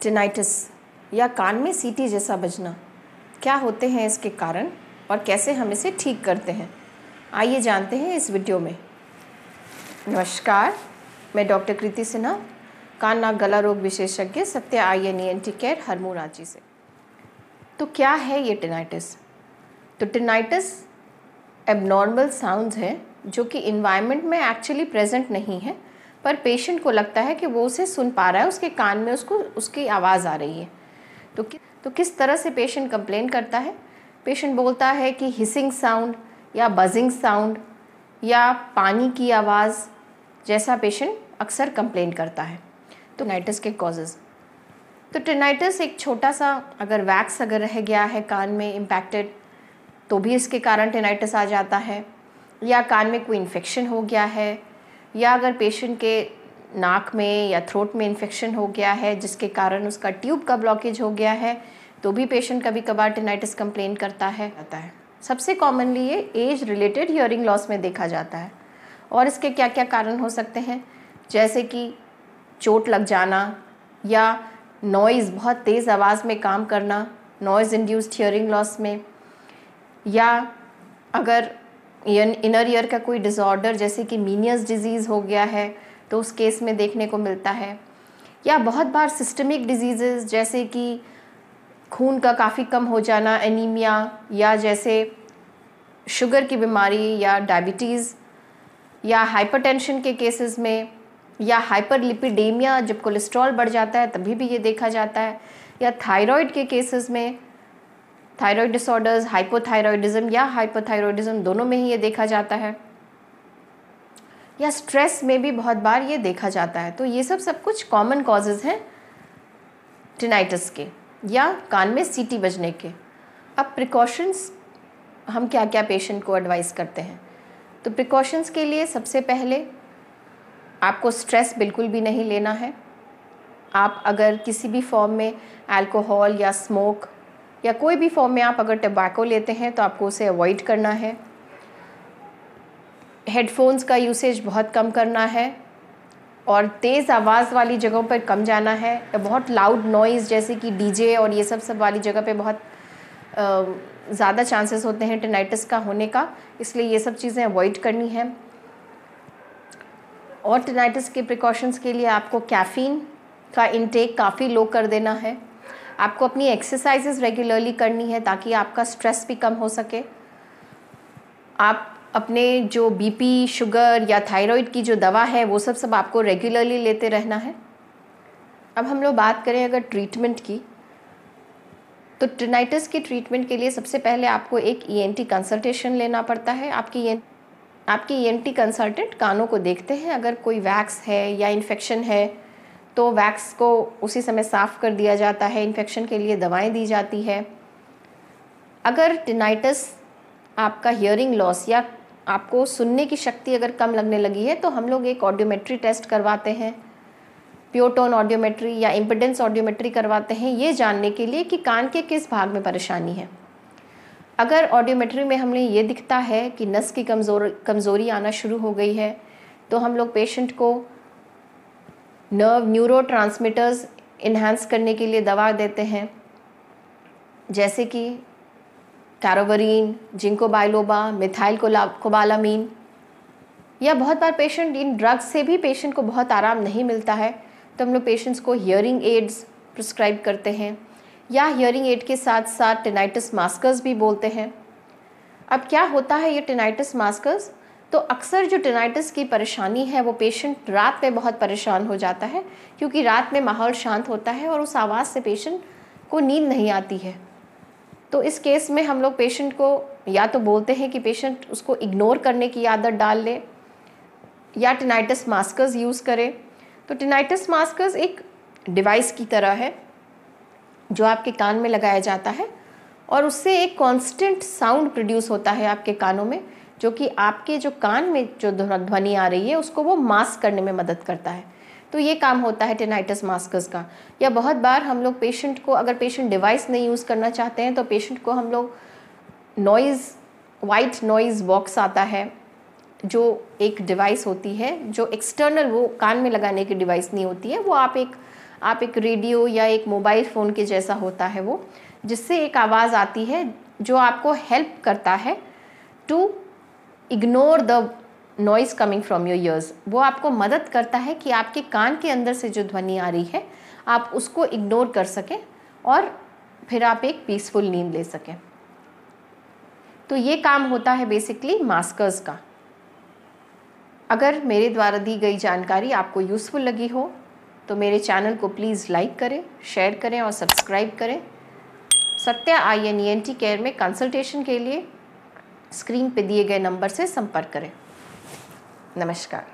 टिनाइटिस या कान में सीटी जैसा बजना, क्या होते हैं इसके कारण और कैसे हम इसे ठीक करते हैं, आइए जानते हैं इस वीडियो में। नमस्कार, मैं डॉक्टर कृति सिन्हा, कान नाक गला रोग विशेषज्ञ, सत्य INENT केयर, हरमू, रांची से। तो क्या है ये टिनाइटिस? तो टिनाइटिस एबनॉर्मल साउंड्स हैं जो कि इन्वायरमेंट में एक्चुअली प्रेजेंट नहीं है, पर पेशेंट को लगता है कि वो उसे सुन पा रहा है, उसके कान में उसकी आवाज़ आ रही है। तो किस तरह से पेशेंट कंप्लेन करता है? पेशेंट बोलता है कि हिसिंग साउंड या बजिंग साउंड या पानी की आवाज़ जैसा पेशेंट अक्सर कंप्लेन करता है। तो टिनाइटिस के कॉजेज़, तो टिनाइटिस एक छोटा सा अगर वैक्स अगर रह गया है कान में इम्पैक्टेड, तो भी इसके कारण टिनाइटिस आ जाता है। या कान में कोई इन्फेक्शन हो गया है, या अगर पेशेंट के नाक में या थ्रोट में इन्फेक्शन हो गया है जिसके कारण उसका ट्यूब का ब्लॉकेज हो गया है, तो भी पेशेंट कभी कभार टिनाइटिस कंप्लेन करता है। सबसे कॉमनली ये एज रिलेटेड हियरिंग लॉस में देखा जाता है। और इसके क्या क्या कारण हो सकते हैं, जैसे कि चोट लग जाना या नॉइज़, बहुत तेज़ आवाज़ में काम करना, नॉइज़ इंड्यूस्ड हियरिंग लॉस में, या अगर इनर ईयर का कोई डिसऑर्डर जैसे कि मीनियस डिजीज़ हो गया है तो उस केस में देखने को मिलता है। या बहुत बार सिस्टमिक डिजीज़ेस जैसे कि खून का काफ़ी कम हो जाना, एनीमिया, या जैसे शुगर की बीमारी या डायबिटीज़, या हाइपरटेंशन के केसेस में, या हाइपरलिपिडेमिया, जब कोलेस्ट्रॉल बढ़ जाता है तभी भी ये देखा जाता है, या थायराइड के केसेस में, थायराइड डिसऑर्डर्स, हाइपोथायरॉयडिज्म या हाइपोथायरॉयडिज्म दोनों में ही ये देखा जाता है। या स्ट्रेस में भी बहुत बार ये देखा जाता है। तो ये सब कुछ कॉमन कॉजेज़ हैं टिनाइटिस के या कान में सीटी बजने के। अब प्रिकॉशंस हम क्या क्या पेशेंट को एडवाइस करते हैं। तो प्रिकॉशंस के लिए सबसे पहले आपको स्ट्रेस बिल्कुल भी नहीं लेना है। आप अगर किसी भी फॉर्म में अल्कोहल या स्मोक या कोई भी फॉर्म में आप अगर टबैको लेते हैं तो आपको उसे अवॉइड करना है। हेडफोन्स का यूसेज बहुत कम करना है और तेज़ आवाज़ वाली जगहों पर कम जाना है। बहुत लाउड नॉइज़ जैसे कि डीजे और ये सब वाली जगह पे बहुत ज़्यादा चांसेस होते हैं टिनाइटिस का होने का, इसलिए ये सब चीज़ें अवॉइड करनी है। और टिनाइटिस के प्रिकॉशंस के लिए आपको कैफ़ीन का इंटेक काफ़ी लो कर देना है। आपको अपनी एक्सरसाइजेस रेगुलरली करनी है ताकि आपका स्ट्रेस भी कम हो सके। आप अपने जो BP, शुगर या थायराइड की जो दवा है वो सब आपको रेगुलरली लेते रहना है। अब हम लोग बात करें अगर ट्रीटमेंट की, तो टिनाइटिस की ट्रीटमेंट के लिए सबसे पहले आपको एक ENT कंसल्टेशन लेना पड़ता है। आपकी ENT कंसल्टेंट कानों को देखते हैं, अगर कोई वैक्स है या इन्फेक्शन है तो वैक्स को उसी समय साफ़ कर दिया जाता है, इन्फेक्शन के लिए दवाएं दी जाती है। अगर टिनाइटिस आपका हियरिंग लॉस या आपको सुनने की शक्ति अगर कम लगने लगी है तो हम लोग एक ऑडियोमेट्री टेस्ट करवाते हैं, प्योर टोन ऑडियोमेट्री या इम्पिडेंस ऑडियोमेट्री करवाते हैं, ये जानने के लिए कि कान के किस भाग में परेशानी है। अगर ऑडियोमेट्री में हमें ये दिखता है कि नस की कमज़ोरी आना शुरू हो गई है तो हम लोग पेशेंट को न्यूरोट्रांसमीटर्स इन्हांस करने के लिए दवा देते हैं, जैसे कि कैरोवरीन, जिंको बाइलोबा, मिथाइल कोबालामीन। या बहुत बार पेशेंट इन ड्रग्स से भी पेशेंट को बहुत आराम नहीं मिलता है तो हम लोग पेशेंट्स को हियरिंग एड्स प्रिस्क्राइब करते हैं, या हियरिंग एड के साथ साथ टिनाइटिस मास्कर्स भी बोलते हैं। अब क्या होता है ये टिनाइटिस मास्कर्स, तो अक्सर जो टिनाइटिस की परेशानी है वो पेशेंट रात में बहुत परेशान हो जाता है, क्योंकि रात में माहौल शांत होता है और उस आवाज़ से पेशेंट को नींद नहीं आती है। तो इस केस में हम लोग पेशेंट को या तो बोलते हैं कि पेशेंट उसको इग्नोर करने की आदत डाल ले या टिनाइटिस मास्कर्स यूज़ करे। तो टिनाइटिस मास्कर्स एक डिवाइस की तरह है जो आपके कान में लगाया जाता है और उससे एक कांस्टेंट साउंड प्रोड्यूस होता है आपके कानों में, जो कि आपके जो कान में जो ध्वनि आ रही है उसको वो मास्क करने में मदद करता है। तो ये काम होता है टिनाइटिस मास्कर्स का। या बहुत बार हम लोग पेशेंट को, अगर पेशेंट डिवाइस नहीं यूज़ करना चाहते हैं तो पेशेंट को हम लोग वाइट नॉइज़ बॉक्स आता है, जो एक डिवाइस होती है जो एक्सटर्नल, वो कान में लगाने की डिवाइस नहीं होती है, वो आप एक आप एक रेडियो या एक मोबाइल फ़ोन के जैसा होता है वो, जिससे एक आवाज़ आती है जो आपको हेल्प करता है to ignore the noise coming from your ears. वो आपको मदद करता है कि आपके कान के अंदर से जो ध्वनि आ रही है आप उसको इग्नोर कर सकें और फिर आप एक पीसफुल नींद ले सकें। तो ये काम होता है बेसिकली मास्कर्स का। अगर मेरे द्वारा दी गई जानकारी आपको यूज़फुल लगी हो तो मेरे चैनल को प्लीज़ लाइक करें, शेयर करें और सब्सक्राइब करें। सत्या INENT केयर में कंसल्टेशन के लिए स्क्रीन पे दिए गए नंबर से संपर्क करें। नमस्कार।